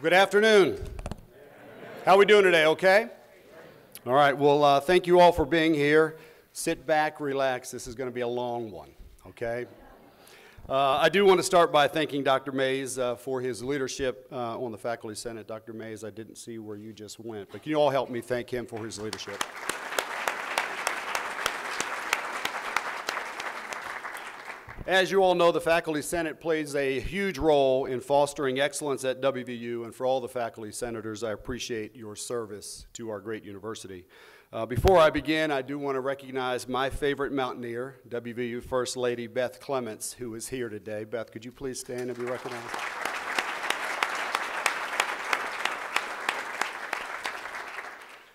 Good afternoon. How are we doing today, okay? All right, well, thank you all for being here. Sit back, relax. This is going to be a long one, okay? I do want to start by thanking Dr. Mays for his leadership on the Faculty Senate. Dr. Mays, I didn't see where you just went, but can you all help me thank him for his leadership? As you all know, the Faculty Senate plays a huge role in fostering excellence at WVU, and for all the faculty senators, I appreciate your service to our great university. Before I begin, I do want to recognize my favorite Mountaineer, WVU First Lady Beth Clements, who is here today. Beth, could you please stand and be recognized?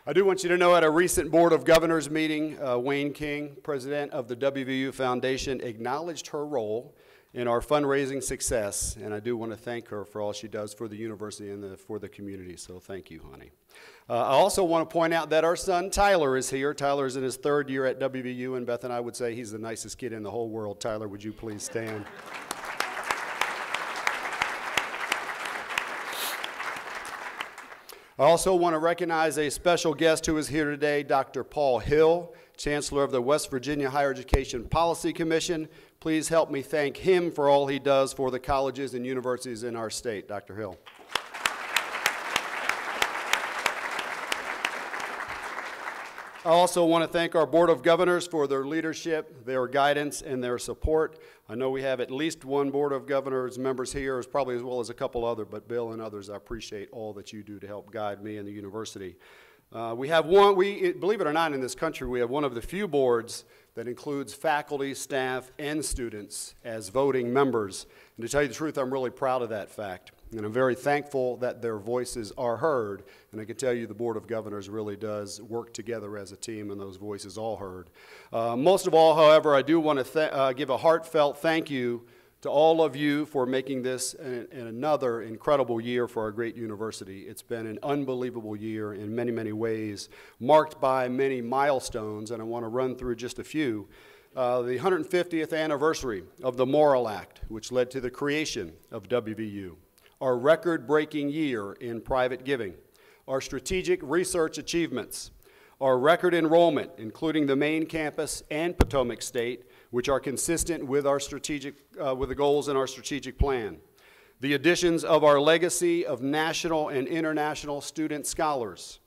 I do want you to know at a recent Board of Governors meeting, Wayne King, president of the WVU Foundation, acknowledged her role in our fundraising success, and I do want to thank her for all she does for the university and for the community, so thank you, honey. I also want to point out that our son Tyler is here. Tyler is in his third year at WVU, and Beth and I would say he's the nicest kid in the whole world. Tyler, would you please stand? I also want to recognize a special guest who is here today, Dr. Paul Hill, Chancellor of the West Virginia Higher Education Policy Commission. Please help me thank him for all he does for the colleges and universities in our state. Dr. Hill. I also want to thank our Board of Governors for their leadership, their guidance, and their support. I know we have at least one Board of Governors members here, probably as well as a couple other, but Bill and others, I appreciate all that you do to help guide me and the university. We have one, believe it or not, in this country, we have one of the few boards that includes faculty, staff, and students as voting members. And to tell you the truth, I'm really proud of that fact. And I'm very thankful that their voices are heard. And I can tell you the Board of Governors really does work together as a team, and those voices all heard. Most of all, however, I do want to give a heartfelt thank you to all of you for making this another incredible year for our great university. It's been an unbelievable year in many, many ways, marked by many milestones, and I want to run through just a few. The 150th anniversary of the Morrill Act, which led to the creation of WVU. Our record-breaking year in private giving, our strategic research achievements, our record enrollment, including the main campus and Potomac State, which are consistent with our with the goals in our strategic plan, the additions of our legacy of national and international student scholars,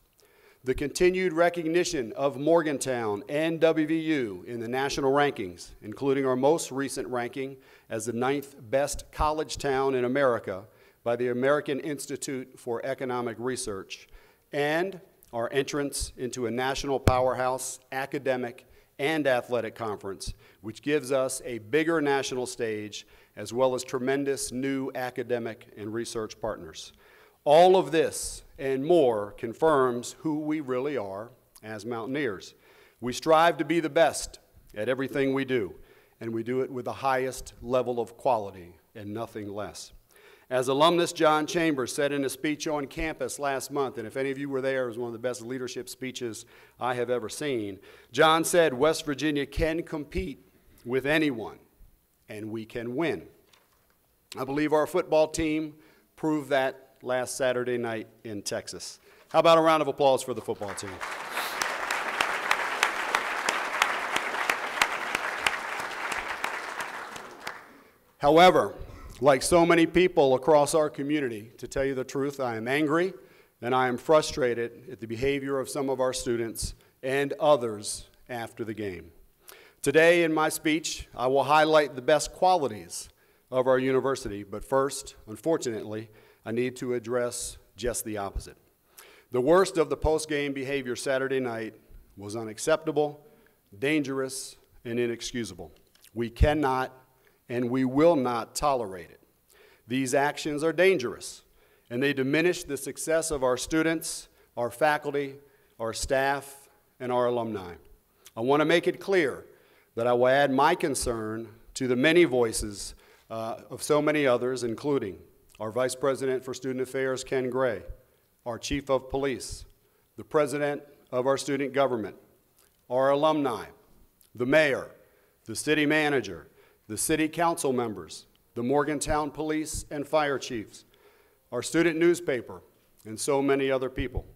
the continued recognition of Morgantown and WVU in the national rankings, including our most recent ranking as the 9th best college town in America by the American Institute for Economic Research, and our entrance into a national powerhouse academic and athletic conference, which gives us a bigger national stage as well as tremendous new academic and research partners. All of this and more confirms who we really are as Mountaineers. We strive to be the best at everything we do, and we do it with the highest level of quality and nothing less. As alumnus John Chambers said in a speech on campus last month, and if any of you were there, it was one of the best leadership speeches I have ever seen. John said, West Virginia can compete with anyone, and we can win. I believe our football team proved that last Saturday night in Texas. How about a round of applause for the football team? However, like so many people across our community, to tell you the truth, I am angry and I am frustrated at the behavior of some of our students and others after the game. Today in my speech, I will highlight the best qualities of our university, but first, unfortunately, I need to address just the opposite. The worst of the post-game behavior Saturday night was unacceptable, dangerous, and inexcusable. We cannot and we will not tolerate it. These actions are dangerous, and they diminish the success of our students, our faculty, our staff, and our alumni. I want to make it clear that I will add my concern to the many voices of so many others, including our Vice President for Student Affairs, Ken Gray, our Chief of Police, the President of our Student Government, our alumni, the Mayor, the City Manager, the City Council members, the Morgantown Police and Fire Chiefs, our student newspaper, and so many other people.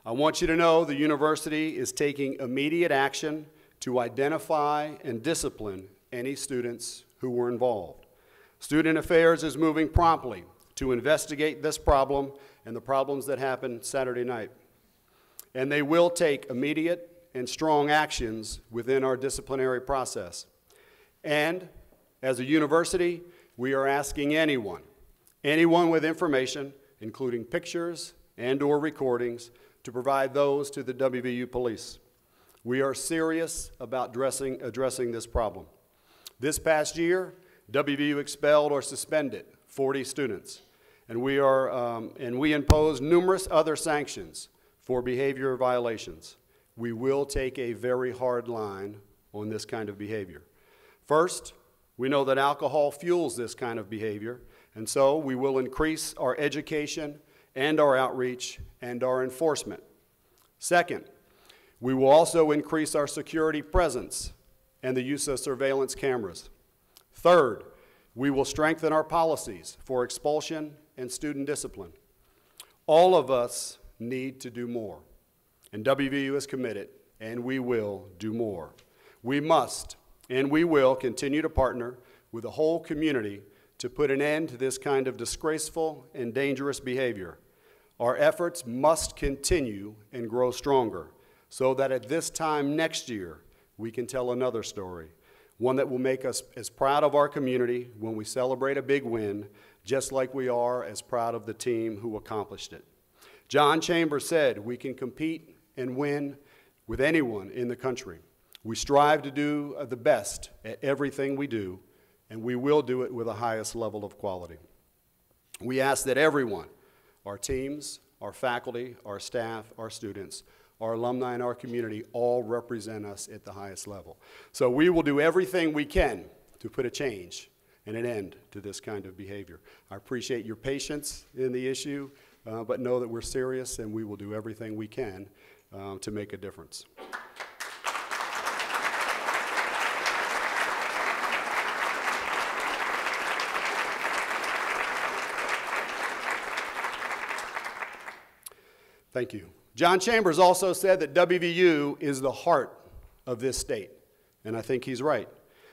I want you to know the university is taking immediate action to identify and discipline any students who were involved. Student Affairs is moving promptly to investigate this problem and the problems that happened Saturday night. And they will take immediate and strong actions within our disciplinary process. And as a university, we are asking anyone with information, including pictures and/or recordings, to provide those to the WVU police. We are serious about addressing this problem. This past year, WVU expelled or suspended 40 students, and we imposed numerous other sanctions for behavior violations. We will take a very hard line on this kind of behavior. First, we know that alcohol fuels this kind of behavior, and so we will increase our education and our outreach and our enforcement. Second, we will also increase our security presence and the use of surveillance cameras. Third, we will strengthen our policies for expulsion and student discipline. All of us need to do more, and WVU is committed, and we will do more. We must, and we will continue to partner with the whole community to put an end to this kind of disgraceful and dangerous behavior. Our efforts must continue and grow stronger so that at this time next year, we can tell another story, one that will make us as proud of our community when we celebrate a big win, just like we are as proud of the team who accomplished it. John Chambers said, "We can compete and win with anyone in the country. We strive to do the best at everything we do, and we will do it with the highest level of quality." We ask that everyone, our teams, our faculty, our staff, our students, our alumni, and our community all represent us at the highest level. So we will do everything we can to put a change and an end to this kind of behavior. I appreciate your patience in the issue, but know that we're serious and we will do everything we can to make a difference. Thank you. John Chambers also said that WVU is the heart of this state, and I think he's right.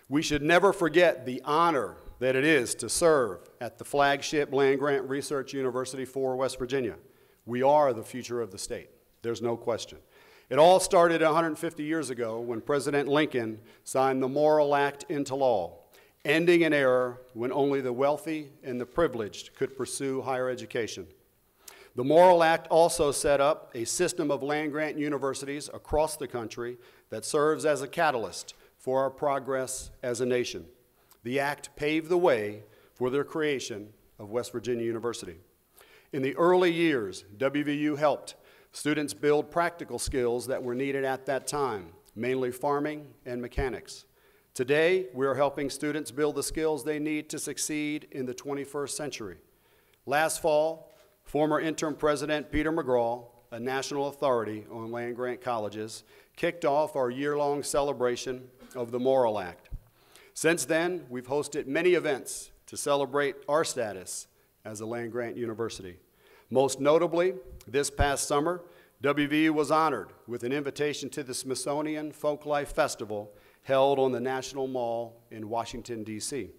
We should never forget the honor that it is to serve at the flagship land-grant research university for West Virginia. We are the future of the state. There's no question. It all started 150 years ago when President Lincoln signed the Morrill Act into law, ending an era when only the wealthy and the privileged could pursue higher education. The Morrill Act also set up a system of land-grant universities across the country that serves as a catalyst for our progress as a nation. The act paved the way for the creation of West Virginia University. In the early years, WVU helped students build practical skills that were needed at that time, mainly farming and mechanics. Today, we are helping students build the skills they need to succeed in the 21st century. Last fall, former interim president Peter McGraw, a national authority on land-grant colleges, kicked off our year-long celebration of the Morrill Act. Since then, we've hosted many events to celebrate our status as a land-grant university. Most notably, this past summer, WVU was honored with an invitation to the Smithsonian Folklife Festival held on the National Mall in Washington, D.C.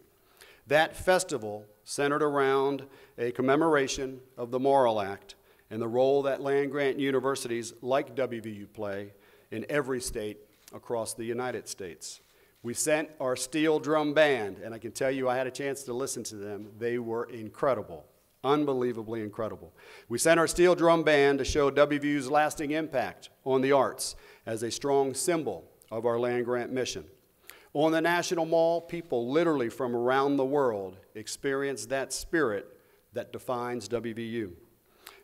That festival centered around a commemoration of the Morrill Act and the role that land-grant universities like WVU play in every state across the United States. We sent our steel drum band, and I can tell you I had a chance to listen to them. They were incredible, unbelievably incredible. We sent our steel drum band to show WVU's lasting impact on the arts as a strong symbol of our land-grant mission. On the National Mall, people literally from around the world experienced that spirit that defines WVU.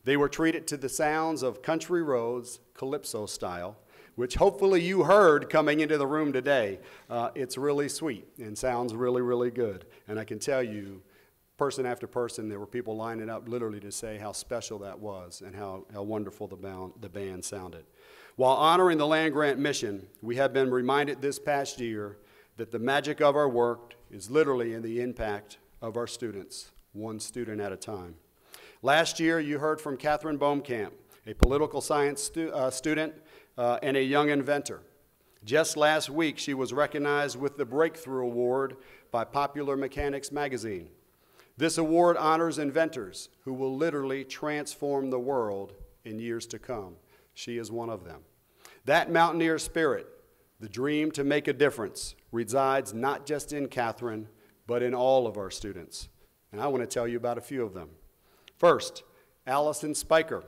They were treated to the sounds of Country Roads, Calypso style, which hopefully you heard coming into the room today. It's really sweet and sounds really, really good. And I can tell you, person after person, there were people lining up literally to say how special that was and how wonderful the band sounded. While honoring the land-grant mission, we have been reminded this past year that the magic of our work is literally in the impact of our students, one student at a time. Last year, you heard from Catherine Bohmkamp, a political science student and a young inventor. Just last week, she was recognized with the Breakthrough Award by Popular Mechanics magazine. This award honors inventors who will literally transform the world in years to come. She is one of them. That mountaineer spirit, the dream to make a difference, resides not just in Catherine, but in all of our students. And I want to tell you about a few of them. First, Allison Spiker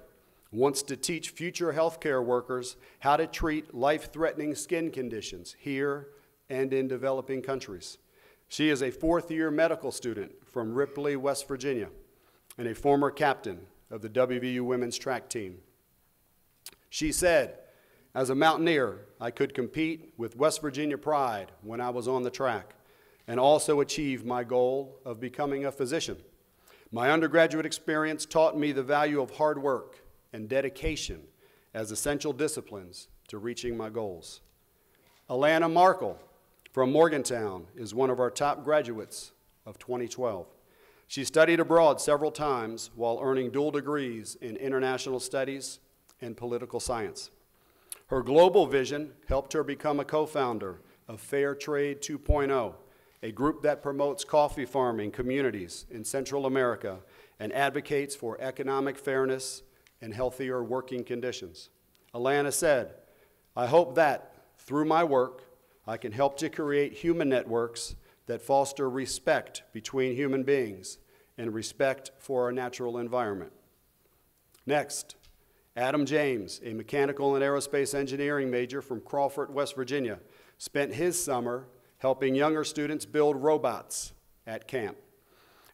wants to teach future healthcare workers how to treat life-threatening skin conditions here and in developing countries. She is a fourth-year medical student from Ripley, West Virginia, and a former captain of the WVU women's track team. She said, as a mountaineer, I could compete with West Virginia pride when I was on the track and also achieve my goal of becoming a physician. My undergraduate experience taught me the value of hard work and dedication as essential disciplines to reaching my goals. Alana Markle from Morgantown is one of our top graduates of 2012. She studied abroad several times while earning dual degrees in international studies and political science. Her global vision helped her become a co-founder of Fair Trade 2.0, a group that promotes coffee farming communities in Central America and advocates for economic fairness and healthier working conditions. Alana said, I hope that, through my work, I can help to create human networks that foster respect between human beings and respect for our natural environment. Next, Adam James, a mechanical and aerospace engineering major from Crawford, West Virginia, spent his summer helping younger students build robots at camp.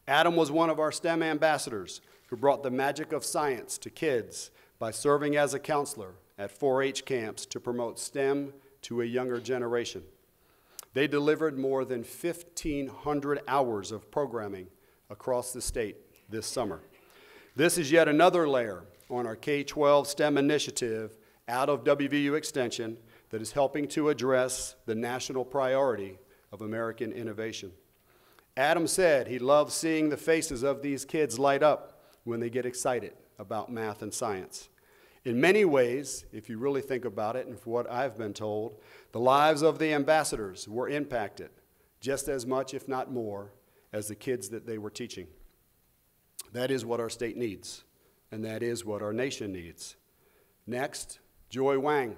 Adam was one of our STEM ambassadors who brought the magic of science to kids by serving as a counselor at 4-H camps to promote STEM to a younger generation. They delivered more than 1,500 hours of programming across the state this summer. This is yet another layer on our K-12 STEM initiative out of WVU Extension that is helping to address the national priority of American innovation. Adam said he loves seeing the faces of these kids light up when they get excited about math and science. In many ways, if you really think about it, and from what I've been told, the lives of the ambassadors were impacted just as much, if not more, as the kids that they were teaching. That is what our state needs, and that is what our nation needs. Next, Joy Wang,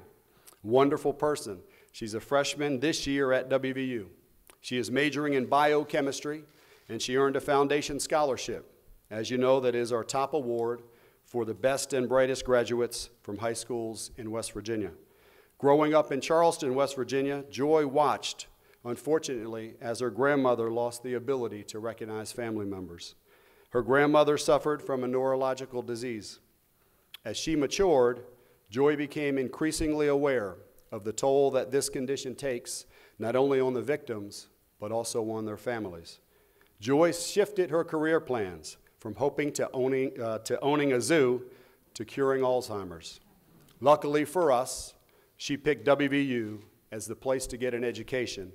wonderful person. She's a freshman this year at WVU. She is majoring in biochemistry, and she earned a foundation scholarship. As you know, that is our top award for the best and brightest graduates from high schools in West Virginia. Growing up in Charleston, West Virginia, Joy watched, unfortunately, as her grandmother lost the ability to recognize family members. Her grandmother suffered from a neurological disease. As she matured, Joy became increasingly aware of the toll that this condition takes, not only on the victims, but also on their families. Joy shifted her career plans from hoping to owning a zoo to curing Alzheimer's. Luckily for us, she picked WVU as the place to get an education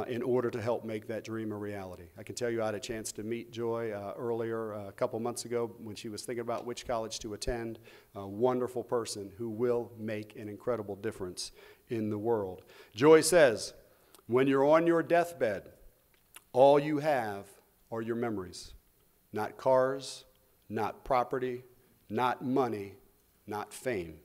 in order to help make that dream a reality. I can tell you I had a chance to meet Joy earlier, a couple months ago, when she was thinking about which college to attend. A wonderful person who will make an incredible difference in the world. Joy says, when you're on your deathbed, all you have are your memories. Not cars, not property, not money, not fame.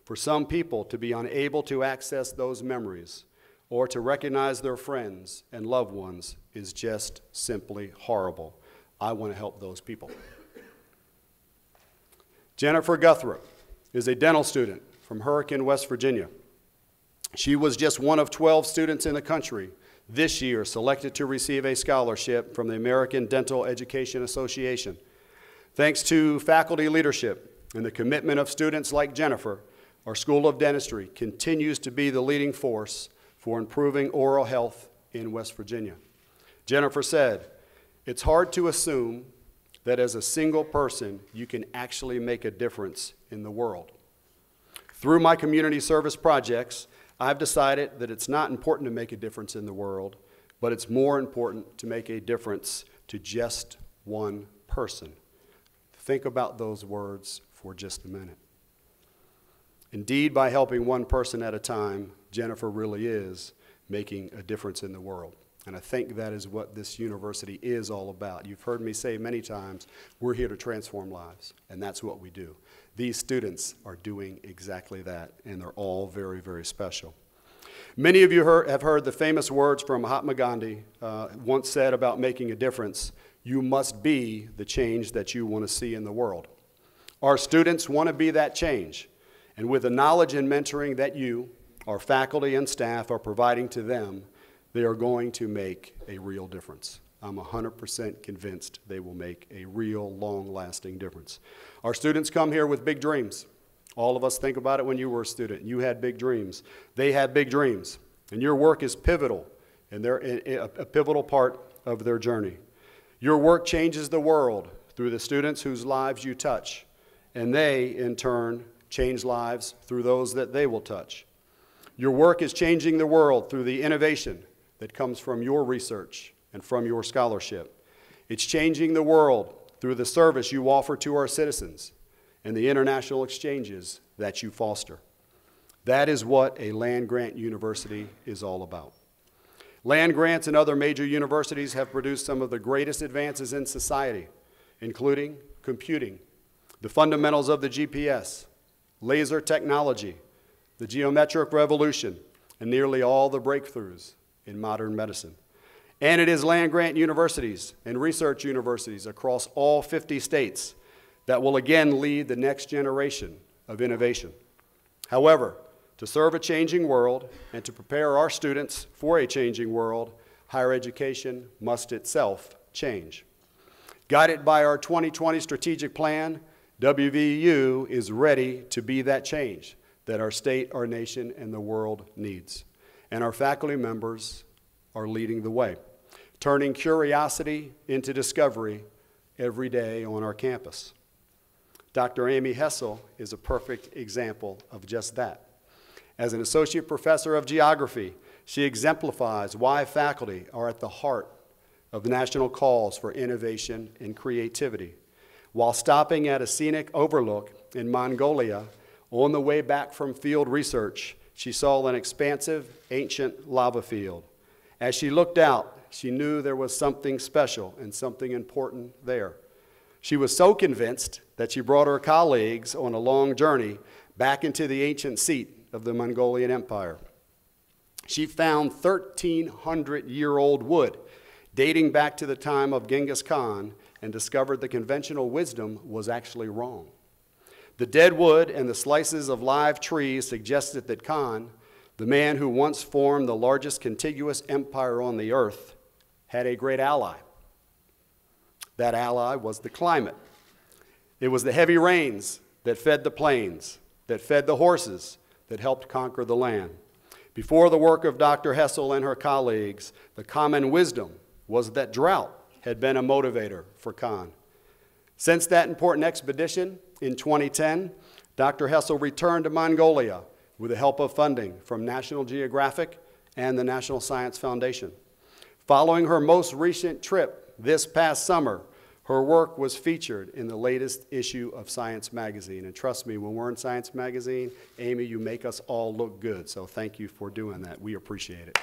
For some people to be unable to access those memories or to recognize their friends and loved ones is just simply horrible. I want to help those people. Jennifer Guthrie is a dental student from Hurricane, West Virginia. She was just one of 12 students in the country this year selected to receive a scholarship from the American Dental Education Association. Thanks to faculty leadership and the commitment of students like Jennifer, our School of Dentistry continues to be the leading force for improving oral health in West Virginia. Jennifer said, it's hard to assume that as a single person you can actually make a difference in the world. Through my community service projects, I've decided that it's not important to make a difference in the world, but it's more important to make a difference to just one person. Think about those words for just a minute. Indeed, by helping one person at a time, Jennifer really is making a difference in the world. And I think that is what this university is all about. You've heard me say many times, we're here to transform lives, and that's what we do. These students are doing exactly that, and they're all very, very special. Many of you have heard the famous words from Mahatma Gandhi, once said about making a difference: you must be the change that you want to see in the world. Our students want to be that change, and with the knowledge and mentoring that you, our faculty and staff, are providing to them, they are going to make a real difference. I'm 100% convinced they will make a real, long-lasting difference. Our students come here with big dreams. All of us think about it when you were a student. You had big dreams. They had big dreams. And your work is pivotal, and they're a pivotal part of their journey. Your work changes the world through the students whose lives you touch, and they, in turn, change lives through those that they will touch. Your work is changing the world through the innovation that comes from your research and from your scholarship. It's changing the world through the service you offer to our citizens and the international exchanges that you foster. That is what a land-grant university is all about. Land grants and other major universities have produced some of the greatest advances in society, including computing, the fundamentals of the GPS, laser technology, the geometric revolution, and nearly all the breakthroughs in modern medicine. And it is land-grant universities and research universities across all 50 states that will again lead the next generation of innovation. However, to serve a changing world and to prepare our students for a changing world, higher education must itself change. Guided by our 2020 strategic plan, WVU is ready to be that change that our state, our nation, and the world needs. And our faculty members are leading the way, turning curiosity into discovery every day on our campus. Dr. Amy Hessel is a perfect example of just that. As an associate professor of geography, she exemplifies why faculty are at the heart of the national calls for innovation and creativity. While stopping at a scenic overlook in Mongolia, on the way back from field research, she saw an expansive, ancient lava field. As she looked out, she knew there was something special and something important there. She was so convinced that she brought her colleagues on a long journey back into the ancient seat of the Mongolian Empire. She found 1,300-year-old wood dating back to the time of Genghis Khan and discovered the conventional wisdom was actually wrong. The dead wood and the slices of live trees suggested that Khan, the man who once formed the largest contiguous empire on the earth, had a great ally. That ally was the climate. It was the heavy rains that fed the plains, that fed the horses, that helped conquer the land. Before the work of Dr. Hessel and her colleagues, the common wisdom was that drought had been a motivator for Khan. Since that important expedition in 2010, Dr. Hessel returned to Mongolia with the help of funding from National Geographic and the National Science Foundation. Following her most recent trip this past summer, her work was featured in the latest issue of Science Magazine. And trust me, when we're in Science Magazine, Amy, you make us all look good. So thank you for doing that. We appreciate it.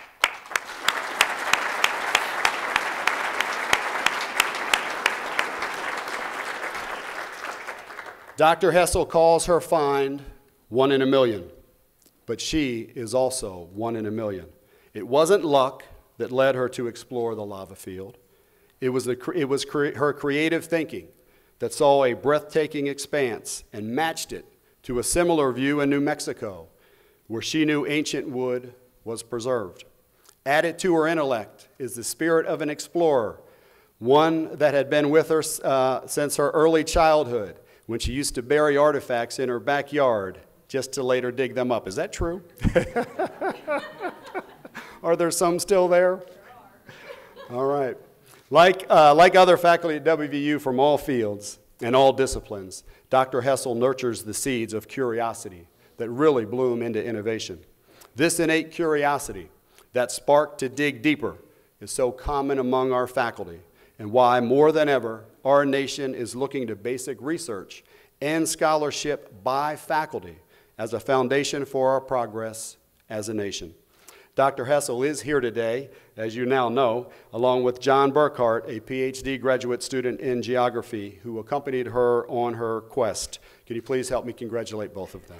Dr. Hessel calls her find 1 in a million, but she is also 1 in a million. It wasn't luck that led her to explore the lava field. It was her creative thinking that saw a breathtaking expanse and matched it to a similar view in New Mexico, where she knew ancient wood was preserved. Added to her intellect is the spirit of an explorer, one that had been with her since her early childhood, when she used to bury artifacts in her backyard just to later dig them up. Is that true? Are there some still there? All right. Like other faculty at WVU from all fields and all disciplines, Dr. Hessel nurtures the seeds of curiosity that really bloom into innovation. This innate curiosity, that spark to dig deeper, is so common among our faculty, and why, more than ever, our nation is looking to basic research and scholarship by faculty as a foundation for our progress as a nation. Dr. Hessel is here today, as you now know, along with John Burkhart, a PhD graduate student in geography, who accompanied her on her quest. Can you please help me congratulate both of them?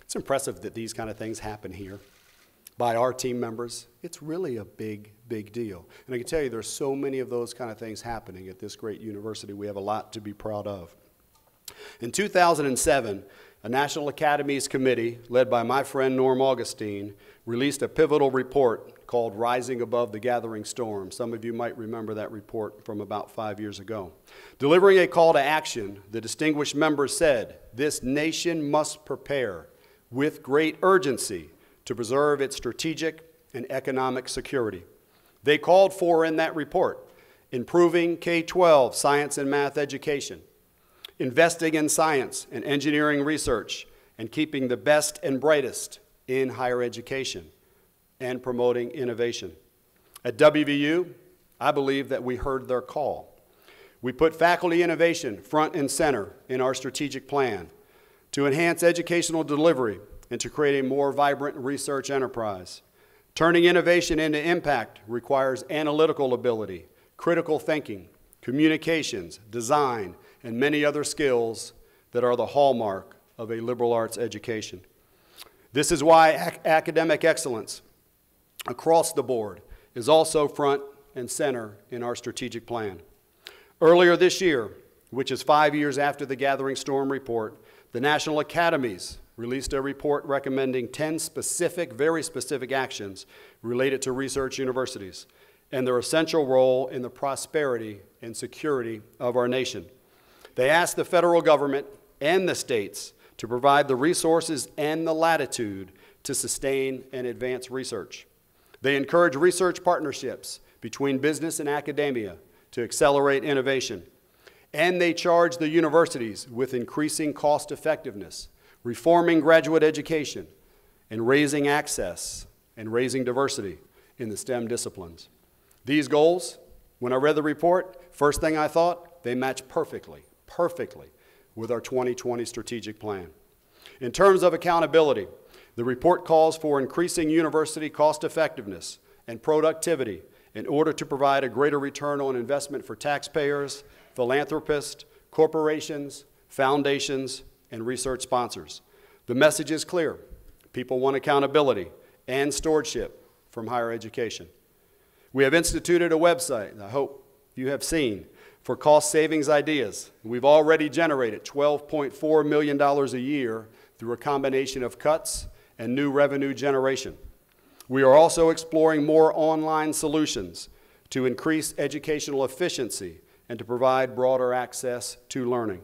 It's impressive that these kind of things happen here by our team members. It's really a big, big deal. And I can tell you there's so many of those kind of things happening at this great university. We have a lot to be proud of. In 2007, a National Academies Committee, led by my friend Norm Augustine, released a pivotal report called Rising Above the Gathering Storm. Some of you might remember that report from about 5 years ago. Delivering a call to action, the distinguished members said, "This nation must prepare with great urgency to preserve its strategic and economic security." They called for in that report improving K-12 science and math education, investing in science and engineering research, and keeping the best and brightest in higher education, and promoting innovation. At WVU, I believe that we heard their call. We put faculty innovation front and center in our strategic plan to enhance educational delivery and to create a more vibrant research enterprise. Turning innovation into impact requires analytical ability, critical thinking, communications, design, and many other skills that are the hallmark of a liberal arts education. This is why academic excellence across the board is also front and center in our strategic plan. Earlier this year, which is 5 years after the Gathering Storm report, the National Academies released a report recommending 10 specific, very specific actions related to research universities and their essential role in the prosperity and security of our nation. They asked the federal government and the states to provide the resources and the latitude to sustain and advance research. They encourage research partnerships between business and academia to accelerate innovation. And they charge the universities with increasing cost effectiveness, reforming graduate education, and raising access and raising diversity in the STEM disciplines. These goals, when I read the report, first thing I thought, they match perfectly with our 2020 strategic plan. In terms of accountability, the report calls for increasing university cost effectiveness and productivity in order to provide a greater return on investment for taxpayers, philanthropists, corporations, foundations, and research sponsors. The message is clear. People want accountability and stewardship from higher education. We have instituted a website, I hope you have seen, for cost savings ideas. We've already generated $12.4 million a year through a combination of cuts and new revenue generation. We are also exploring more online solutions to increase educational efficiency and to provide broader access to learning.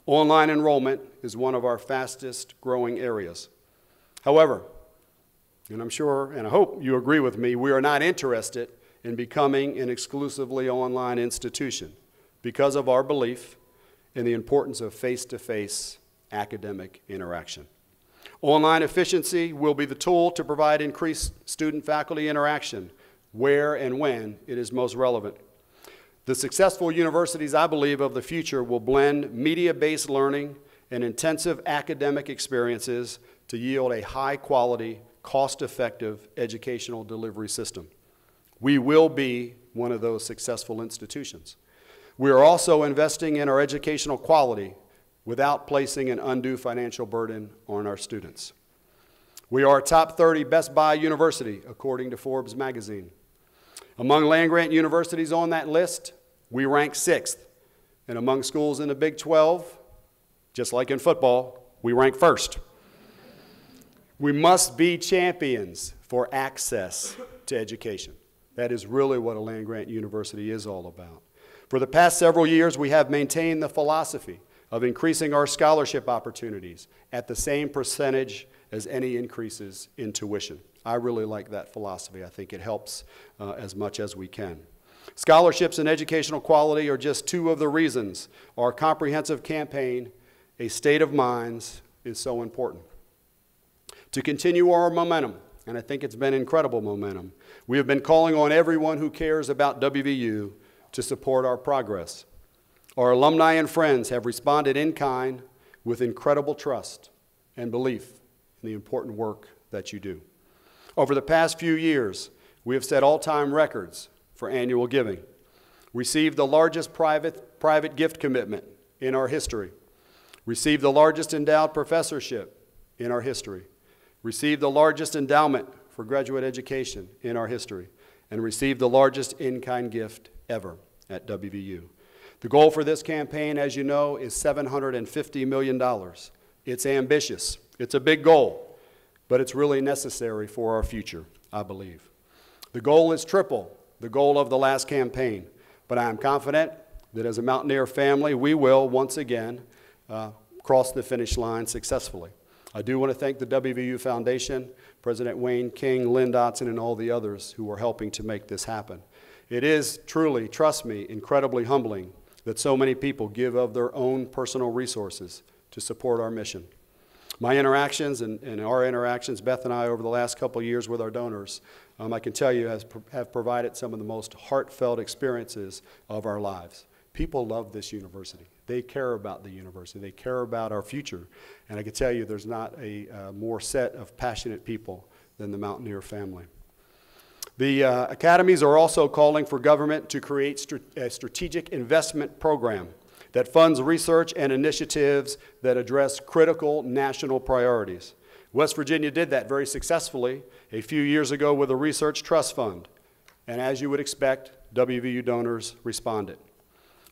Online enrollment is one of our fastest growing areas. However, and I'm sure and I hope you agree with me, we are not interested in becoming an exclusively online institution because of our belief in the importance of face-to-face academic interaction. Online efficiency will be the tool to provide increased student-faculty interaction where and when it is most relevant. The successful universities, I believe, of the future will blend media-based learning and intensive academic experiences to yield a high-quality, cost-effective educational delivery system. We will be one of those successful institutions. We are also investing in our educational quality without placing an undue financial burden on our students. We are a top 30 Best Buy university, according to Forbes magazine. Among land-grant universities on that list, we rank 6th. And among schools in the Big 12, just like in football, we rank 1st. We must be champions for access to education. That is really what a land-grant university is all about. For the past several years, we have maintained the philosophy of increasing our scholarship opportunities at the same percentage as any increases in tuition. I really like that philosophy. I think it helps as much as we can. Scholarships and educational quality are just two of the reasons our comprehensive campaign, A State of Minds, is so important. To continue our momentum, and I think it's been incredible momentum, we have been calling on everyone who cares about WVU to support our progress. Our alumni and friends have responded in kind with incredible trust and belief in the important work that you do. Over the past few years, we have set all-time records for annual giving, received the largest private gift commitment in our history, received the largest endowed professorship in our history, received the largest endowment for graduate education in our history, and received the largest in-kind gift ever at WVU. The goal for this campaign, as you know, is $750 million. It's ambitious. It's a big goal, but it's really necessary for our future, I believe. The goal is triple the goal of the last campaign, but I am confident that as a Mountaineer family, we will once again cross the finish line successfully. I do want to thank the WVU Foundation, President Wayne King, Lynn Dotson, and all the others who are helping to make this happen. It is truly, trust me, incredibly humbling that so many people give of their own personal resources to support our mission. My interactions and our interactions, Beth and I, over the last couple of years with our donors, I can tell you have provided some of the most heartfelt experiences of our lives. People love this university. They care about the university. They care about our future. And I can tell you there's not a more set of passionate people than the Mountaineer family. The academies are also calling for government to create a strategic investment program that funds research and initiatives that address critical national priorities. West Virginia did that very successfully a few years ago with a research trust fund. And as you would expect, WVU donors responded.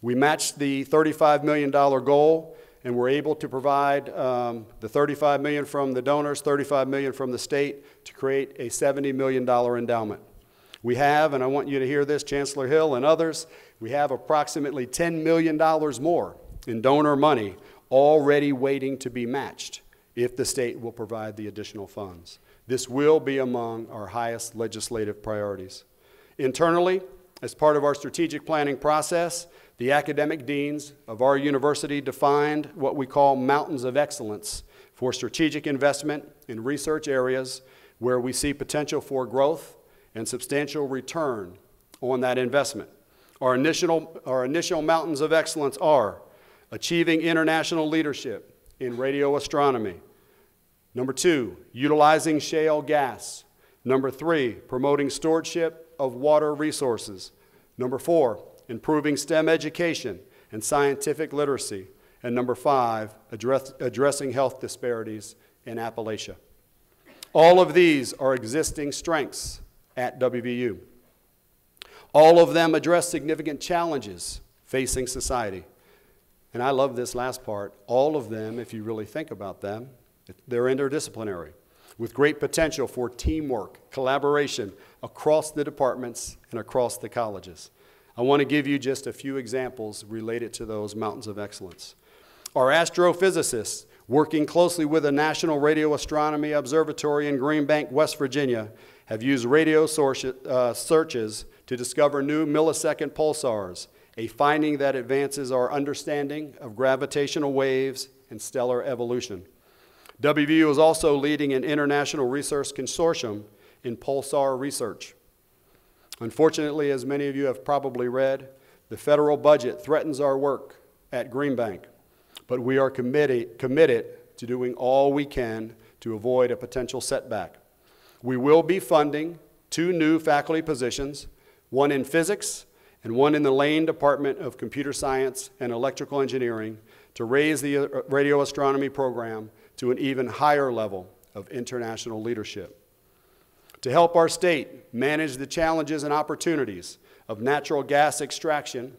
We matched the $35 million goal, and we're able to provide the $35 million from the donors, $35 million from the state to create a $70 million endowment. We have, and I want you to hear this, Chancellor Hill and others, we have approximately $10 million more in donor money already waiting to be matched if the state will provide the additional funds. This will be among our highest legislative priorities. Internally, as part of our strategic planning process, the academic deans of our university defined what we call mountains of excellence for strategic investment in research areas where we see potential for growth and substantial return on that investment. Our initial mountains of excellence are achieving international leadership in radio astronomy. Number 2, utilizing shale gas. Number 3, promoting stewardship of water resources. Number 4, improving STEM education and scientific literacy. And number 5, addressing health disparities in Appalachia. All of these are existing strengths at WVU. All of them address significant challenges facing society. And I love this last part. All of them, if you really think about them, they're interdisciplinary, with great potential for teamwork, collaboration across the departments and across the colleges. I want to give you just a few examples related to those mountains of excellence. Our astrophysicists, working closely with the National Radio Astronomy Observatory in Green Bank, West Virginia, have used radio searches to discover new millisecond pulsars, a finding that advances our understanding of gravitational waves and stellar evolution. WVU is also leading an international research consortium in pulsar research. Unfortunately, as many of you have probably read, the federal budget threatens our work at Green Bank, but we are committed to doing all we can to avoid a potential setback. We will be funding 2 new faculty positions, one in physics and one in the Lane Department of Computer Science and Electrical Engineering, to raise the radio astronomy program to an even higher level of international leadership. To help our state manage the challenges and opportunities of natural gas extraction,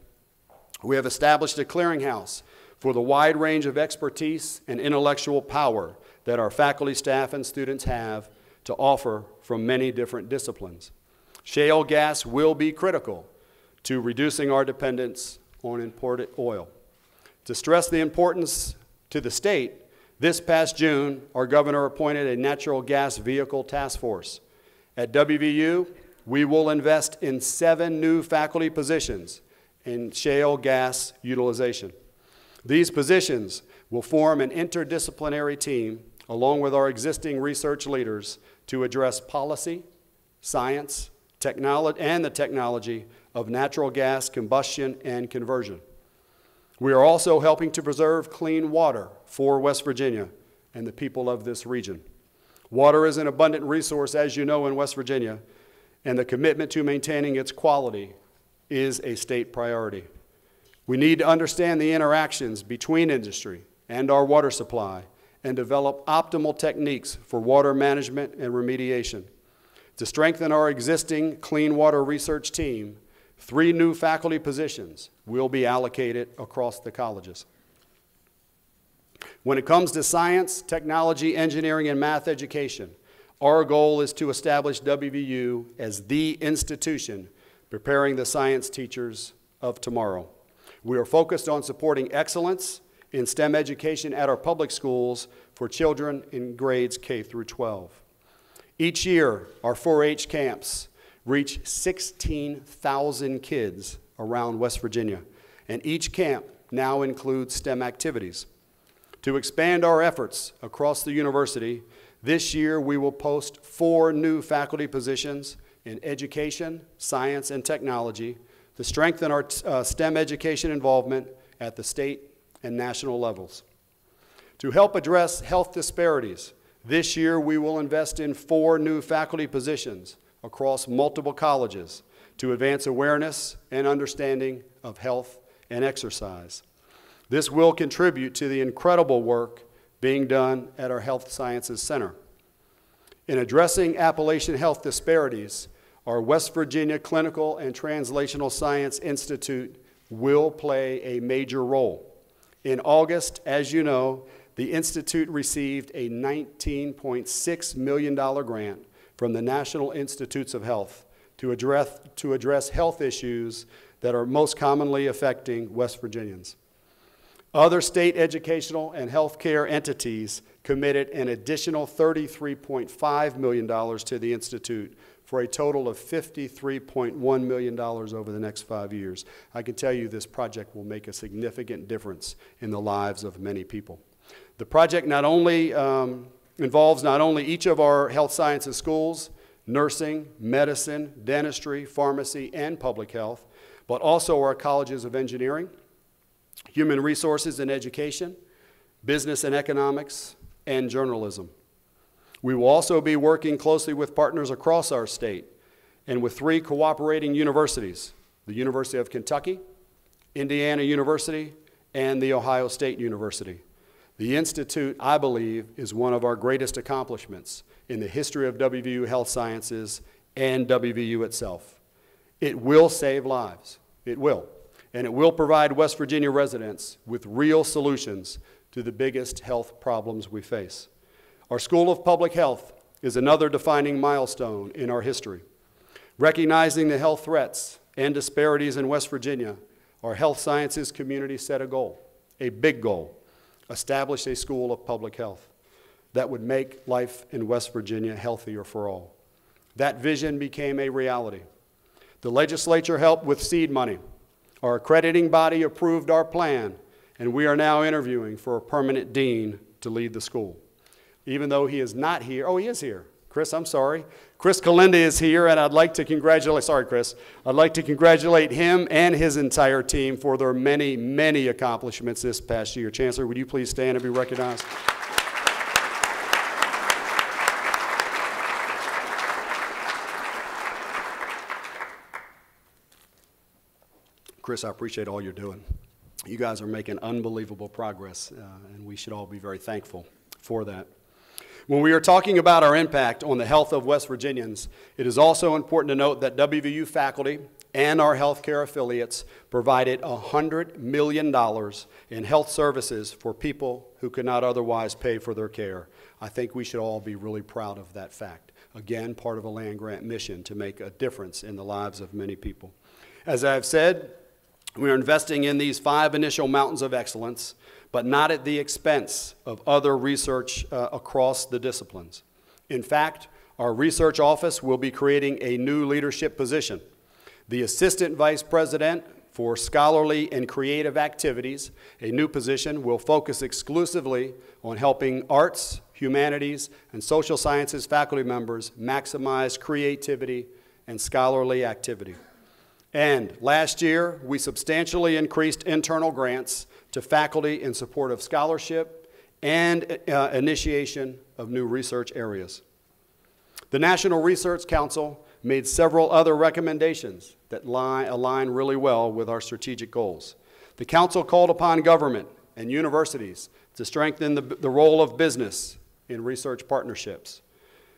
we have established a clearinghouse for the wide range of expertise and intellectual power that our faculty, staff, and students have to offer from many different disciplines. Shale gas will be critical to reducing our dependence on imported oil. To stress the importance to the state, this past June, our governor appointed a natural gas vehicle task force. At WVU, we will invest in 7 new faculty positions in shale gas utilization. These positions will form an interdisciplinary team along with our existing research leaders to address policy, science, technology, and the technology of natural gas combustion and conversion. We are also helping to preserve clean water for West Virginia and the people of this region. Water is an abundant resource, as you know, in West Virginia, and the commitment to maintaining its quality is a state priority. We need to understand the interactions between industry and our water supply and develop optimal techniques for water management and remediation. To strengthen our existing clean water research team, 3 new faculty positions will be allocated across the colleges. When it comes to science, technology, engineering, and math education, our goal is to establish WVU as the institution preparing the science teachers of tomorrow. We are focused on supporting excellence in STEM education at our public schools for children in grades K through 12. Each year, our 4-H camps reach 16,000 kids around West Virginia, and each camp now includes STEM activities. To expand our efforts across the university, this year we will post 4 new faculty positions in education, science, and technology to strengthen our STEM education involvement at the state and national levels. To help address health disparities, this year we will invest in 4 new faculty positions across multiple colleges to advance awareness and understanding of health and exercise. This will contribute to the incredible work being done at our Health Sciences Center. In addressing Appalachian health disparities, our West Virginia Clinical and Translational Science Institute will play a major role. In August, as you know, the Institute received a $19.6 million grant from the National Institutes of Health to address health issues that are most commonly affecting West Virginians. Other state educational and healthcare entities committed an additional $33.5 million to the Institute for a total of $53.1 million over the next 5 years. I can tell you this project will make a significant difference in the lives of many people. The project not only involves not only each of our health sciences schools, nursing, medicine, dentistry, pharmacy, and public health, but also our colleges of engineering, human resources and education, business and economics, and journalism. We will also be working closely with partners across our state and with 3 cooperating universities, the University of Kentucky, Indiana University, and the Ohio State University. The Institute, I believe, is one of our greatest accomplishments in the history of WVU Health Sciences and WVU itself. It will save lives. It will. And it will provide West Virginia residents with real solutions to the biggest health problems we face. Our School of Public Health is another defining milestone in our history. Recognizing the health threats and disparities in West Virginia, our health sciences community set a goal, a big goal: establish a school of public health that would make life in West Virginia healthier for all. That vision became a reality. The legislature helped with seed money. Our accrediting body approved our plan, and we are now interviewing for a permanent dean to lead the school. Even though he is not here, oh, he is here. Chris, I'm sorry. Chris Kalinda is here, and I'd like to congratulate, sorry, Chris. I'd like to congratulate him and his entire team for their many, many accomplishments this past year. Chancellor, would you please stand and be recognized? Chris, I appreciate all you're doing. You guys are making unbelievable progress, and we should all be very thankful for that. When we are talking about our impact on the health of West Virginians, it is also important to note that WVU faculty and our healthcare affiliates provided $100 million in health services for people who could not otherwise pay for their care. I think we should all be really proud of that fact. Again, part of a land grant mission to make a difference in the lives of many people. As I've said, we are investing in these 5 initial mountains of excellence, but not at the expense of other research across the disciplines. In fact, our research office will be creating a new leadership position. The Assistant Vice President for scholarly and creative activities, a new position, will focus exclusively on helping arts, humanities, and social sciences faculty members maximize creativity and scholarly activity. And last year, we substantially increased internal grants to faculty in support of scholarship and initiation of new research areas. The National Research Council made several other recommendations that align really well with our strategic goals. The Council called upon government and universities to strengthen the role of business in research partnerships.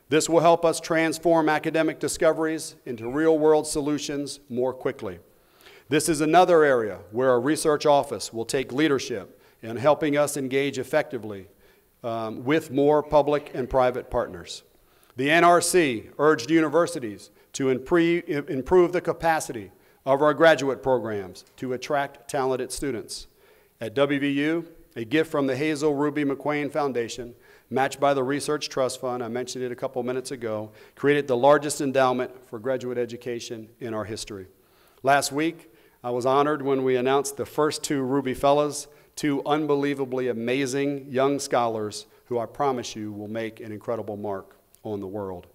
This will help us transform academic discoveries into real-world solutions more quickly. This is another area where our research office will take leadership in helping us engage effectively with more public and private partners. The NRC urged universities to improve the capacity of our graduate programs to attract talented students. At WVU, a gift from the Hazel Ruby McQueen Foundation, matched by the Research Trust Fund, I mentioned it a couple minutes ago, created the largest endowment for graduate education in our history. Last week, I was honored when we announced the first two Ruby Fellows, two unbelievably amazing young scholars who I promise you will make an incredible mark on the world.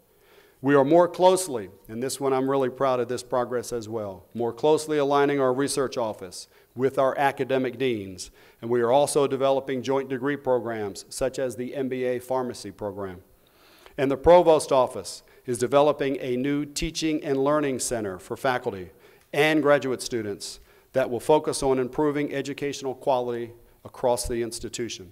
We are more closely, and this one I'm really proud of this progress as well, more closely aligning our research office with our academic deans, and we are also developing joint degree programs such as the MBA Pharmacy program. And the Provost Office is developing a new teaching and learning center for faculty and graduate students that will focus on improving educational quality across the institution.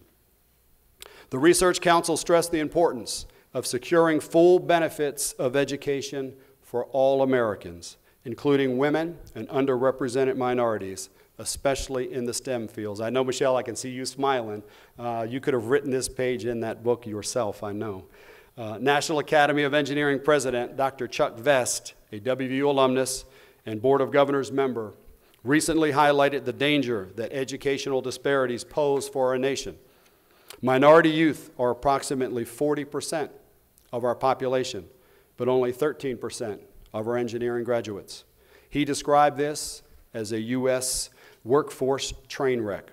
The Research Council stressed the importance of securing full benefits of education for all Americans, including women and underrepresented minorities, especially in the STEM fields. I know, Michelle, I can see you smiling. You could have written this page in that book yourself, I know. National Academy of Engineering President Dr. Chuck Vest, a WVU alumnus and Board of Governors member, recently highlighted the danger that educational disparities pose for our nation. Minority youth are approximately 40% of our population, but only 13% of our engineering graduates. He described this as a U.S. workforce train wreck.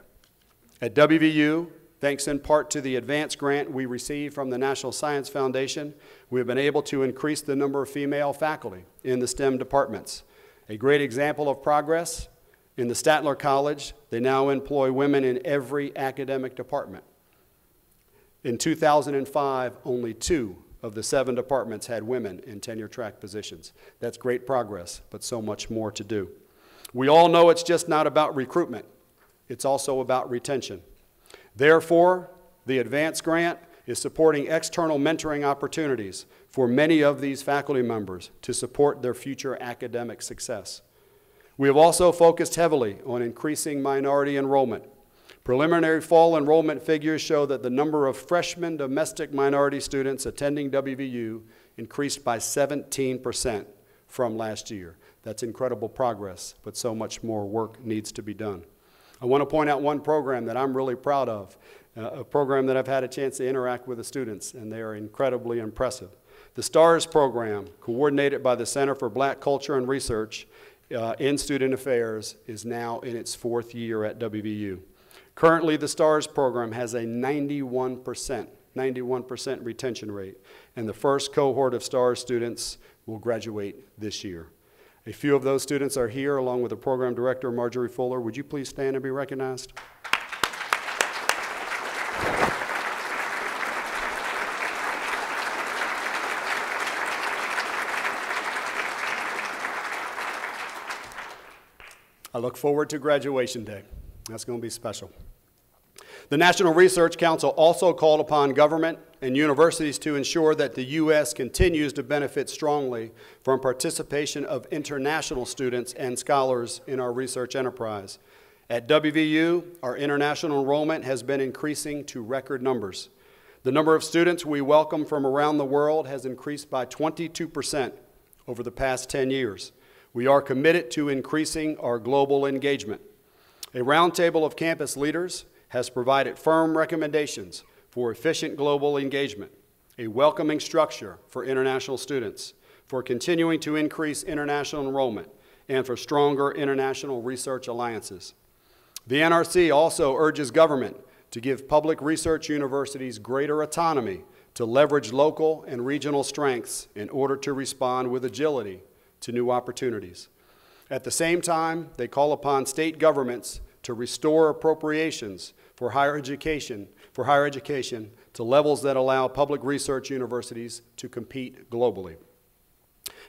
At WVU, thanks in part to the advance grant we received from the National Science Foundation, we have been able to increase the number of female faculty in the STEM departments. A great example of progress, in the Statler College, they now employ women in every academic department. In 2005, only 2 of the 7 departments had women in tenure-track positions. That's great progress, but so much more to do. We all know it's just not about recruitment. It's also about retention. Therefore, the Advance Grant is supporting external mentoring opportunities for many of these faculty members to support their future academic success. We have also focused heavily on increasing minority enrollment. Preliminary fall enrollment figures show that the number of freshman domestic minority students attending WVU increased by 17% from last year. That's incredible progress, but so much more work needs to be done. I want to point out one program that I'm really proud of, a program that I've had a chance to interact with the students, and they are incredibly impressive. The STARS program, coordinated by the Center for Black Culture and Research in Student Affairs, is now in its 4th year at WVU. Currently, the STARS program has a 91% retention rate, and the first cohort of STARS students will graduate this year. A few of those students are here, along with the program director, Marjorie Fuller. Would you please stand and be recognized? I look forward to graduation day. That's going to be special. The National Research Council also called upon government and universities to ensure that the U.S. continues to benefit strongly from participation of international students and scholars in our research enterprise. At WVU, our international enrollment has been increasing to record numbers. The number of students we welcome from around the world has increased by 22% over the past 10 years. We are committed to increasing our global engagement. A roundtable of campus leaders has provided firm recommendations for efficient global engagement, a welcoming structure for international students, for continuing to increase international enrollment, and for stronger international research alliances. The NRC also urges government to give public research universities greater autonomy to leverage local and regional strengths in order to respond with agility to new opportunities. At the same time, they call upon state governments to restore appropriations for higher education to levels that allow public research universities to compete globally.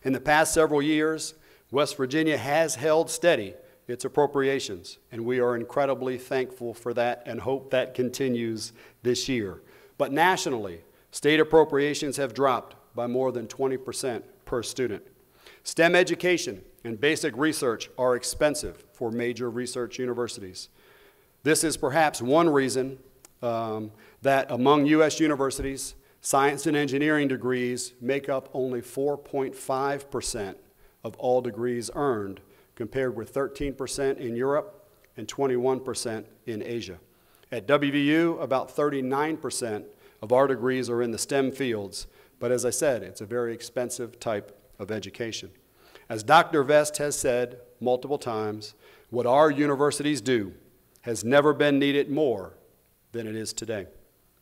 In the past several years, West Virginia has held steady its appropriations, and we are incredibly thankful for that and hope that continues this year. But nationally, state appropriations have dropped by more than 20% per student. STEM education and basic research are expensive for major research universities. This is perhaps one reason that among U.S. universities, science and engineering degrees make up only 4.5% of all degrees earned, compared with 13% in Europe and 21% in Asia. At WVU, about 39% of our degrees are in the STEM fields, but as I said, it's a very expensive type of education. As Dr. Vest has said multiple times, what our universities do has never been needed more than it is today.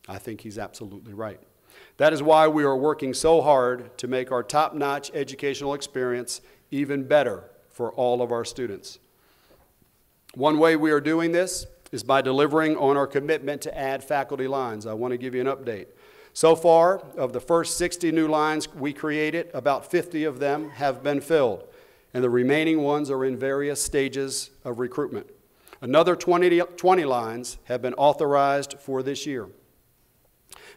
I think he's absolutely right. That is why we are working so hard to make our top-notch educational experience even better for all of our students. One way we are doing this is by delivering on our commitment to add faculty lines. I want to give you an update. So far, of the first 60 new lines we created, about 50 of them have been filled, and the remaining ones are in various stages of recruitment. Another 20 lines have been authorized for this year.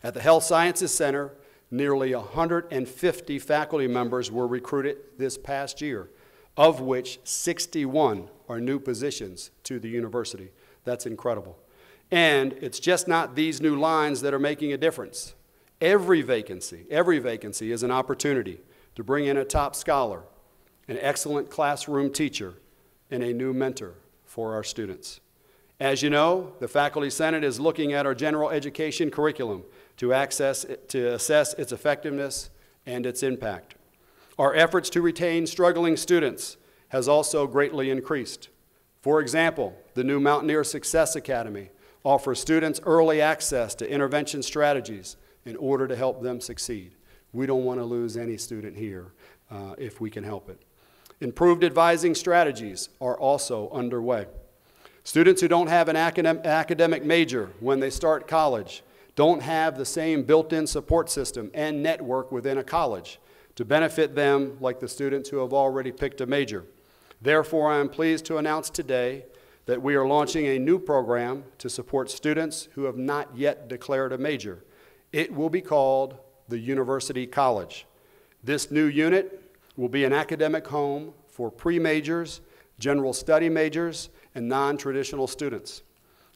At the Health Sciences Center, nearly 150 faculty members were recruited this past year, of which 61 are new positions to the university. That's incredible. And it's just not these new lines that are making a difference. Every vacancy is an opportunity to bring in a top scholar, an excellent classroom teacher, and a new mentor for our students. As you know, the Faculty Senate is looking at our general education curriculum to assess its effectiveness and its impact. Our efforts to retain struggling students has also greatly increased. For example, the new Mountaineer Success Academy offers students early access to intervention strategies in order to help them succeed. We don't want to lose any student here if we can help it. Improved advising strategies are also underway. Students who don't have an academic major when they start college don't have the same built-in support system and network within a college to benefit them like the students who have already picked a major. Therefore, I am pleased to announce today that we are launching a new program to support students who have not yet declared a major. It will be called the University College. This new unit will be an academic home for pre-majors, general study majors, and non-traditional students.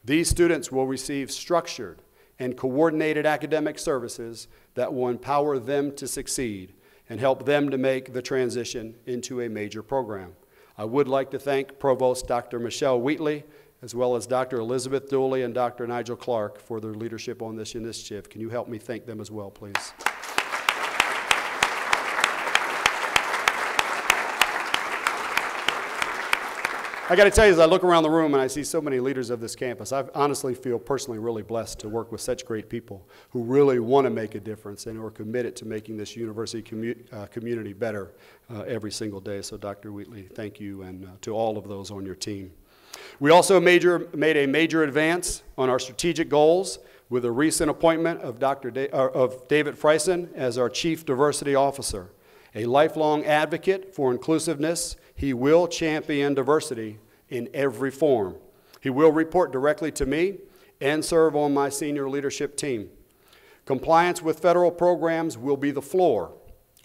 These students will receive structured and coordinated academic services that will empower them to succeed and help them to make the transition into a major program. I would like to thank Provost Dr. Michelle Wheatley, as well as Dr. Elizabeth Dooley and Dr. Nigel Clark for their leadership on this initiative. Can you help me thank them as well, please? I got to tell you, as I look around the room and I see so many leaders of this campus, I honestly feel personally really blessed to work with such great people who really want to make a difference and who are committed to making this university community better every single day. So Dr. Wheatley, thank you, and to all of those on your team. We also made a major advance on our strategic goals with the recent appointment of David Freisen as our Chief Diversity Officer. A lifelong advocate for inclusiveness, he will champion diversity in every form. He will report directly to me and serve on my senior leadership team. Compliance with federal programs will be the floor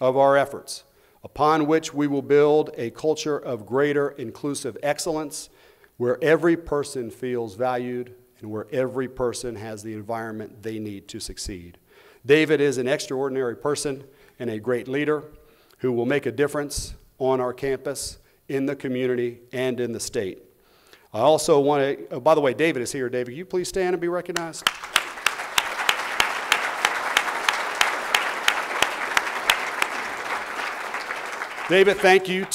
of our efforts, upon which we will build a culture of greater inclusive excellence where every person feels valued and where every person has the environment they need to succeed. David is an extraordinary person and a great leader who will make a difference on our campus, in the community, and in the state. I also want to, by the way, David is here. David, can you please stand and be recognized? David, thank you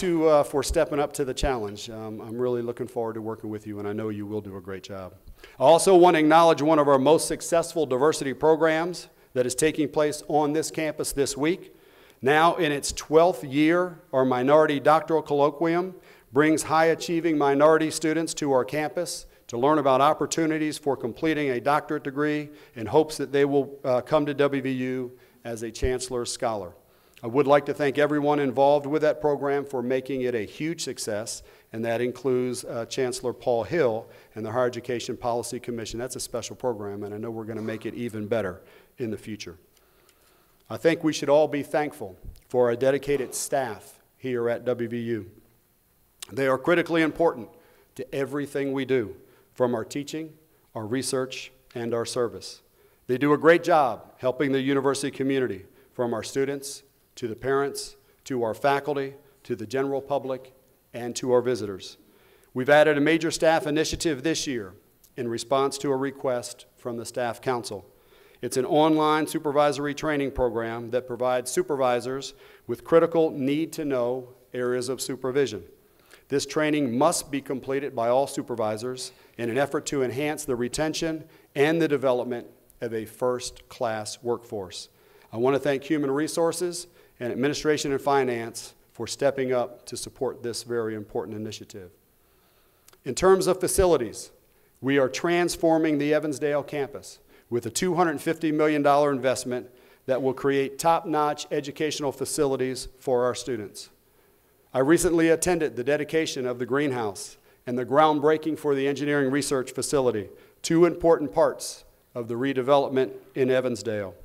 for stepping up to the challenge. I'm really looking forward to working with you, and I know you will do a great job. I also want to acknowledge one of our most successful diversity programs that is taking place on this campus this week. Now in its 12th year, our Minority Doctoral Colloquium brings high-achieving minority students to our campus to learn about opportunities for completing a doctorate degree in hopes that they will come to WVU as a Chancellor's Scholar. I would like to thank everyone involved with that program for making it a huge success, and that includes Chancellor Paul Hill and the Higher Education Policy Commission. That's a special program, and I know we're going to make it even better in the future. I think we should all be thankful for our dedicated staff here at WVU. They are critically important to everything we do, from our teaching, our research, and our service. They do a great job helping the university community, from our students to the parents, to our faculty, to the general public, and to our visitors. We've added a major staff initiative this year in response to a request from the Staff Council. It's an online supervisory training program that provides supervisors with critical need-to-know areas of supervision. This training must be completed by all supervisors in an effort to enhance the retention and the development of a first-class workforce. I want to thank Human Resources and Administration and Finance for stepping up to support this very important initiative. In terms of facilities, we are transforming the Evansdale campus with a $250 million investment that will create top-notch educational facilities for our students. I recently attended the dedication of the greenhouse and the groundbreaking for the engineering research facility, two important parts of the redevelopment in Evansdale.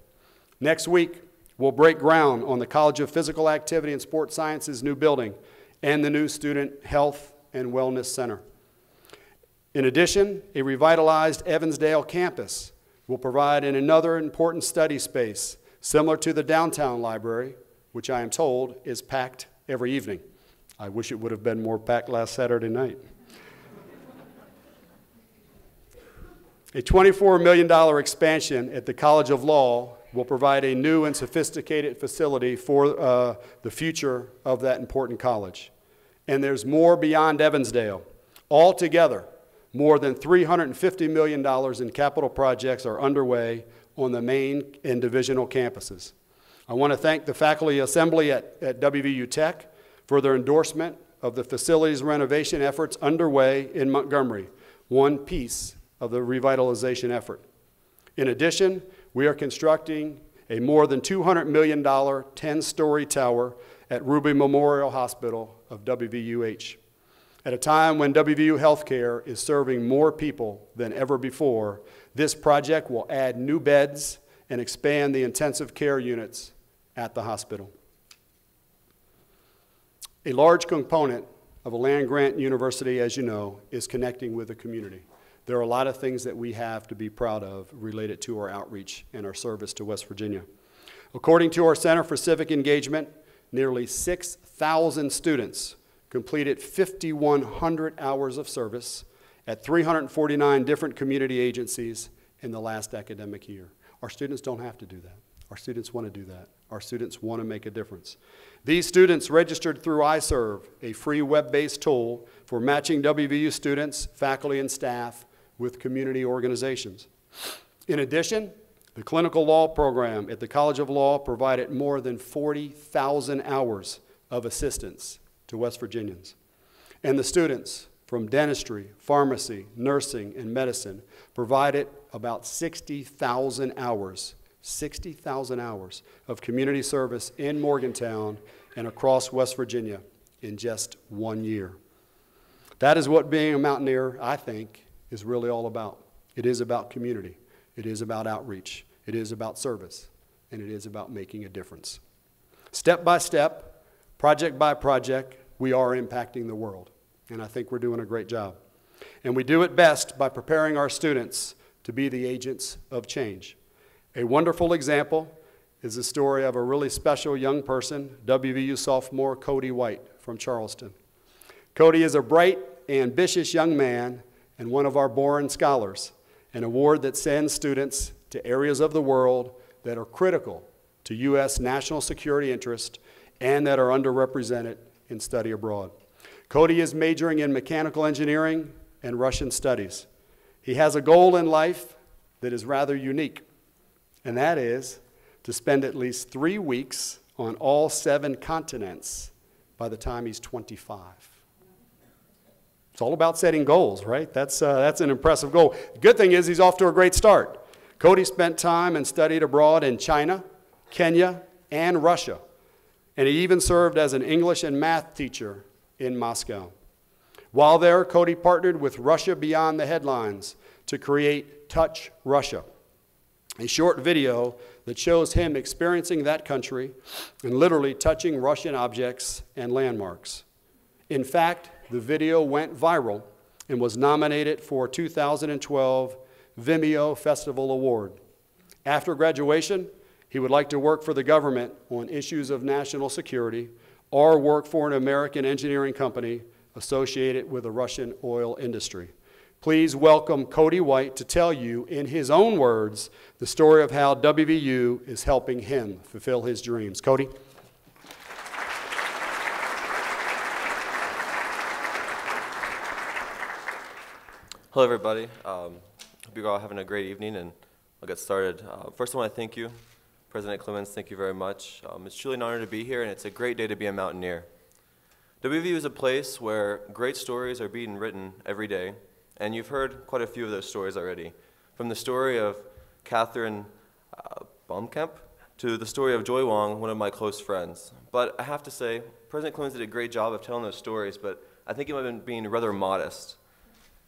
Next week, we'll break ground on the College of Physical Activity and Sports Sciences new building and the new Student Health and Wellness Center. In addition, a revitalized Evansdale campus will provide another important study space similar to the downtown library, which I am told is packed every evening. I wish it would have been more packed last Saturday night. A $24 million expansion at the College of Law will provide a new and sophisticated facility for the future of that important college. And there's more beyond Evansdale. Altogether, more than $350 million in capital projects are underway on the main and divisional campuses. I want to thank the Faculty Assembly at WVU Tech for their endorsement of the facilities renovation efforts underway in Montgomery, one piece of the revitalization effort. In addition, we are constructing a more than $200 million 10-story tower at Ruby Memorial Hospital of WVUH. At a time when WVU Healthcare is serving more people than ever before, this project will add new beds and expand the intensive care units at the hospital. A large component of a land-grant university, as you know, is connecting with the community. There are a lot of things that we have to be proud of related to our outreach and our service to West Virginia. According to our Center for Civic Engagement, nearly 6,000 students completed 5,100 hours of service at 349 different community agencies in the last academic year. Our students don't have to do that. Our students want to do that. Our students want to make a difference. These students registered through iServe, a free web-based tool for matching WVU students, faculty, and staff with community organizations. In addition, the clinical law program at the College of Law provided more than 40,000 hours of assistance to West Virginians. And the students from dentistry, pharmacy, nursing, and medicine provided about 60,000 hours of community service in Morgantown and across West Virginia in just 1 year. That is what being a Mountaineer, I think, is really all about. It is about community. It is about outreach. It is about service. And it is about making a difference. Step by step, project by project, we are impacting the world. And I think we're doing a great job. And we do it best by preparing our students to be the agents of change. A wonderful example is the story of a really special young person, WVU sophomore Cody White from Charleston. Cody is a bright, ambitious young man and one of our Boren Scholars, an award that sends students to areas of the world that are critical to U.S. national security interest and that are underrepresented in study abroad. Cody is majoring in mechanical engineering and Russian studies. He has a goal in life that is rather unique, and that is to spend at least 3 weeks on all 7 continents by the time he's 25. It's all about setting goals, right? That's an impressive goal. The good thing is he's off to a great start. Cody spent time and studied abroad in China, Kenya, and Russia, and he even served as an English and math teacher in Moscow. While there, Cody partnered with Russia Beyond the Headlines to create Touch Russia, a short video that shows him experiencing that country and literally touching Russian objects and landmarks. In fact, the video went viral and was nominated for a 2012 Vimeo Festival Award. After graduation, he would like to work for the government on issues of national security or work for an American engineering company associated with the Russian oil industry. Please welcome Cody White to tell you, in his own words, the story of how WVU is helping him fulfill his dreams. Cody? Hello, everybody. Hope you're all having a great evening, and I'll get started. First, I want to thank you, President Clemens. Thank you very much. It's truly an honor to be here, and it's a great day to be a Mountaineer. WVU is a place where great stories are being written every day, and you've heard quite a few of those stories already. From the story of Catherine Baumkamp to the story of Joy Wong, one of my close friends. But I have to say, President Clemens did a great job of telling those stories, but I think he might have been being rather modest.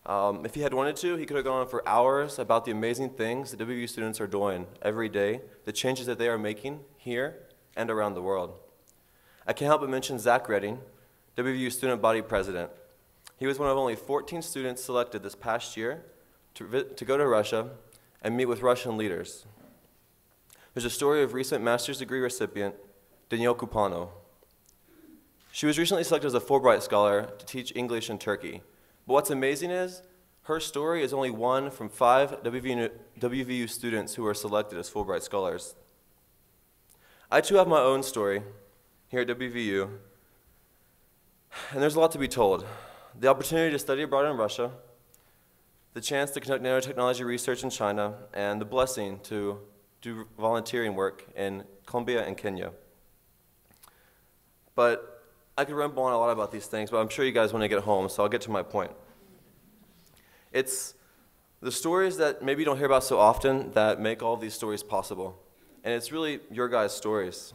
If he had wanted to, he could have gone on for hours about the amazing things that WVU students are doing every day, the changes that they are making here and around the world. I can't help but mention Zach Redding, WVU student body president. He was one of only 14 students selected this past year to go to Russia and meet with Russian leaders. There's a story of recent master's degree recipient, Danielle Kupano. She was recently selected as a Fulbright scholar to teach English in Turkey. But what's amazing is her story is only one from 5 WVU students who were selected as Fulbright scholars. I too have my own story here at WVU, and there's a lot to be told. The opportunity to study abroad in Russia, the chance to conduct nanotechnology research in China, and the blessing to do volunteering work in Colombia and Kenya. But I could ramble on a lot about these things, but I'm sure you guys want to get home, so I'll get to my point. It's the stories that maybe you don't hear about so often that make all of these stories possible. And it's really your guys' stories.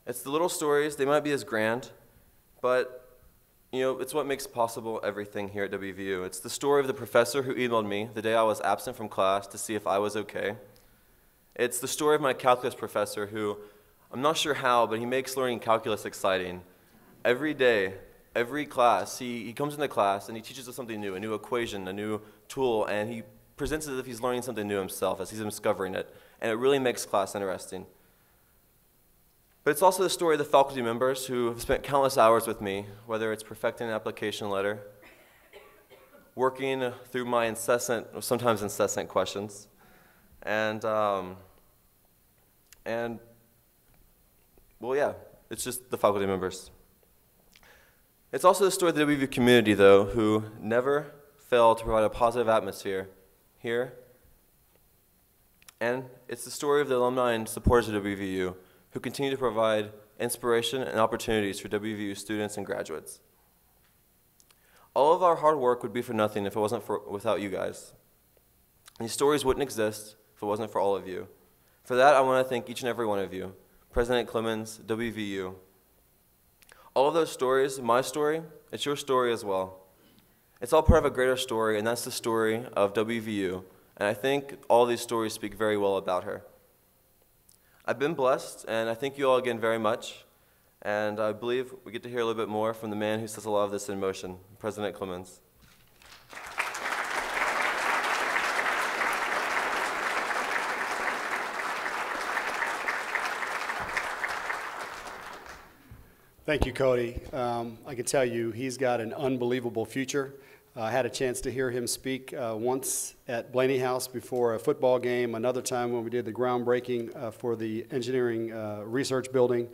It's the little stories, they might be as grand, but it's what makes possible everything here at WVU. It's the story of the professor who emailed me the day I was absent from class to see if I was okay. It's the story of my calculus professor who, I'm not sure how, but he makes learning calculus exciting. Every day, every class, he comes into class and he teaches us something new, a new equation, a new tool, and he presents it as if he's learning something new himself, as he's discovering it. And it really makes class interesting. But it's also the story of the faculty members who have spent countless hours with me, whether it's perfecting an application letter, working through my incessant, sometimes incessant questions, and well, yeah, it's just the faculty members. It's also the story of the WVU community, though, who never fail to provide a positive atmosphere here. And it's the story of the alumni and supporters of WVU who continue to provide inspiration and opportunities for WVU students and graduates. All of our hard work would be for nothing if it wasn't without you guys. These stories wouldn't exist if it wasn't for all of you. For that, I want to thank each and every one of you. President Clemens, WVU. All of those stories, my story, it's your story as well. It's all part of a greater story, and that's the story of WVU. And I think all these stories speak very well about her. I've been blessed, and I thank you all again very much. And I believe we get to hear a little bit more from the man who sets a lot of this in motion, President Clemens. Thank you, Cody. I can tell you he's got an unbelievable future. I had a chance to hear him speak once at Blaney House before a football game, another time when we did the groundbreaking for the engineering research building.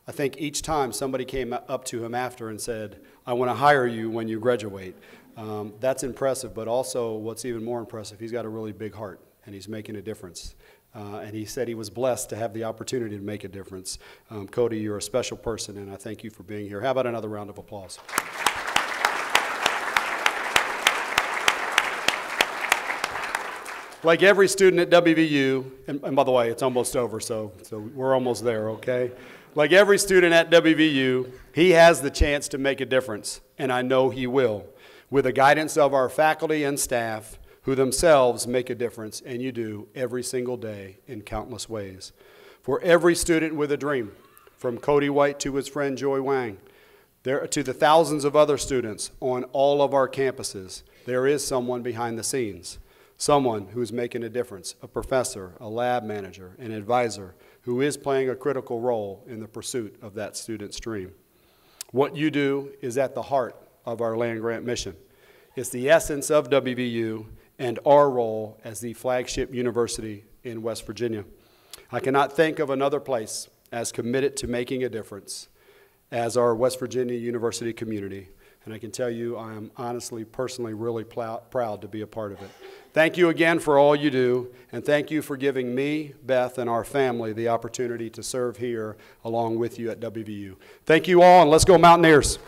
I think each time somebody came up to him after and said, "I want to hire you when you graduate." That's impressive, but also what's even more impressive, he's got a really big heart and he's making a difference. And he said he was blessed to have the opportunity to make a difference. Cody, you're a special person, and I thank you for being here. How about another round of applause? Like every student at WVU, and by the way, it's almost over, so we're almost there, okay? Like every student at WVU, he has the chance to make a difference, and I know he will, with the guidance of our faculty and staff, who themselves make a difference, and you do every single day in countless ways. For every student with a dream, from Cody White to his friend Joy Wang, to the thousands of other students on all of our campuses, there is someone behind the scenes. Someone who's making a difference, a professor, a lab manager, an advisor, who is playing a critical role in the pursuit of that student's dream. What you do is at the heart of our land-grant mission. It's the essence of WVU and our role as the flagship university in West Virginia. I cannot think of another place as committed to making a difference as our West Virginia University community. And I can tell you I am honestly, personally, really proud to be a part of it. Thank you again for all you do, and thank you for giving me, Beth, and our family the opportunity to serve here along with you at WVU. Thank you all, and let's go Mountaineers.